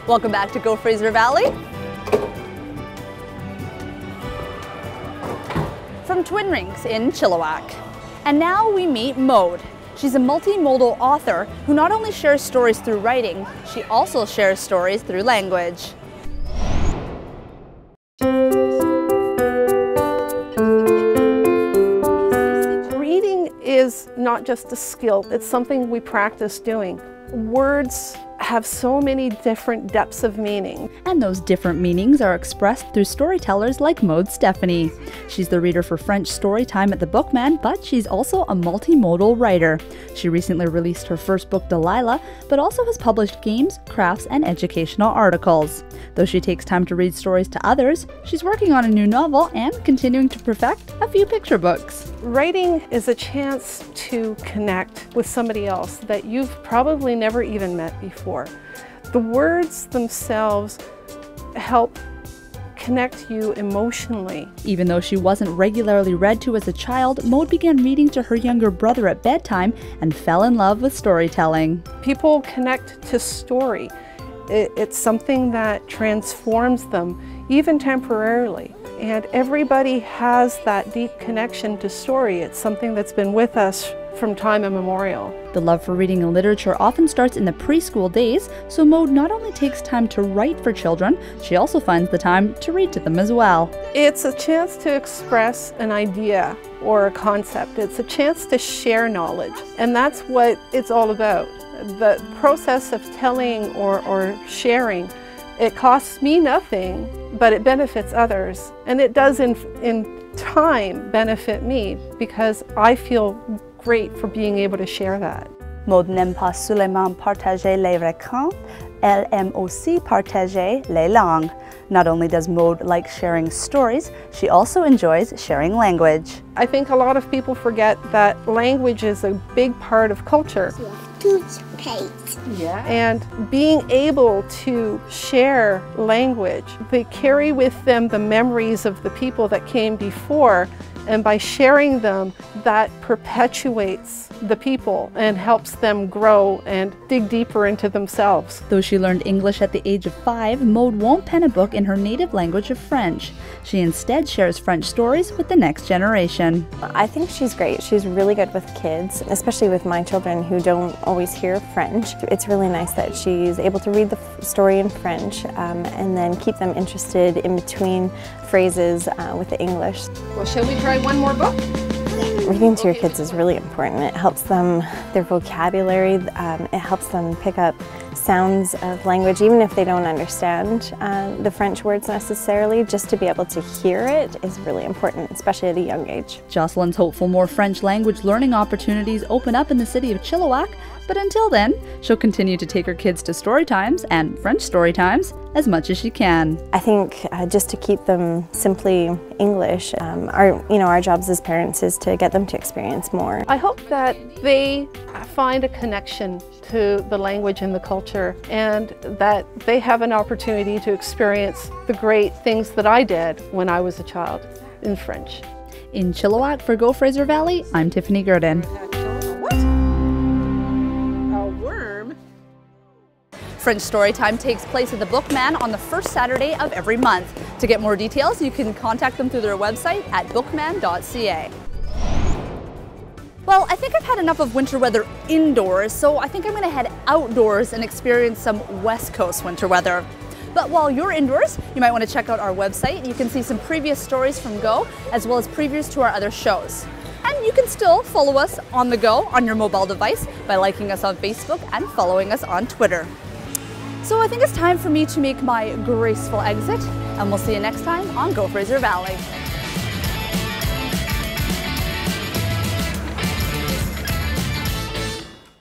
Welcome back to Go Fraser Valley. From Twin Rings in Chilliwack. And now we meet Maude. She's a multimodal author who not only shares stories through writing, she also shares stories through language. Reading is not just a skill, it's something we practice doing. Words have so many different depths of meaning. And those different meanings are expressed through storytellers like Maude Stephanie. She's the reader for French Storytime at the Bookman, but she's also a multimodal writer. She recently released her first book, Delilah, but also has published games, crafts, and educational articles. Though she takes time to read stories to others, she's working on a new novel and continuing to perfect a few picture books. Writing is a chance to connect with somebody else that you've probably never even met before. The words themselves help connect you emotionally. Even though she wasn't regularly read to as a child, Maude began reading to her younger brother at bedtime and fell in love with storytelling. People connect to story. It's something that transforms them, even temporarily. And everybody has that deep connection to story. It's something that's been with us from time immemorial. The love for reading and literature often starts in the preschool days, so Maude not only takes time to write for children, she also finds the time to read to them as well. It's a chance to express an idea or a concept. It's a chance to share knowledge, and that's what it's all about. The process of telling or sharing, it costs me nothing, but it benefits others. And it does in time benefit me because I feel great for being able to share that. Maude n'aime pas seulement partager les racontes, elle aime aussi partager les langues. Not only does Maude like sharing stories, she also enjoys sharing language. I think a lot of people forget that language is a big part of culture. Yeah. And being able to share language, they carry with them the memories of the people that came before, and by sharing them, that perpetuates the people and helps them grow and dig deeper into themselves. Though she learned English at the age of 5, Maude won't pen a book in her native language of French. She instead shares French stories with the next generation. I think she's great. She's really good with kids, especially with my children who don't always hear French. It's really nice that she's able to read the story in French and then keep them interested in between phrases with the English. Well, shall we try one more book? Reading to your kids is really important. It helps them, their vocabulary, it helps them pick up sounds of language, even if they don't understand the French words necessarily. Just to be able to hear it is really important, especially at a young age. Jocelyn's hopeful more French language learning opportunities open up in the city of Chilliwack, but until then, she'll continue to take her kids to story times and French story times as much as she can. I think just to keep them simply English, our jobs as parents is to get them to experience more. I hope that they find a connection to the language and the culture, and that they have an opportunity to experience the great things that I did when I was a child in French. In Chilliwack for Go Fraser Valley, I'm Tiffany Gurdon. French Storytime takes place at the Bookman on the first Saturday of every month. To get more details, you can contact them through their website at bookman.ca. Well, I think I've had enough of winter weather indoors, so I think I'm going to head outdoors and experience some West Coast winter weather. But while you're indoors, you might want to check out our website. You can see some previous stories from Go, as well as previews to our other shows. And you can still follow us on the go on your mobile device by liking us on Facebook and following us on Twitter. So I think it's time for me to make my graceful exit, and we'll see you next time on Go Fraser Valley.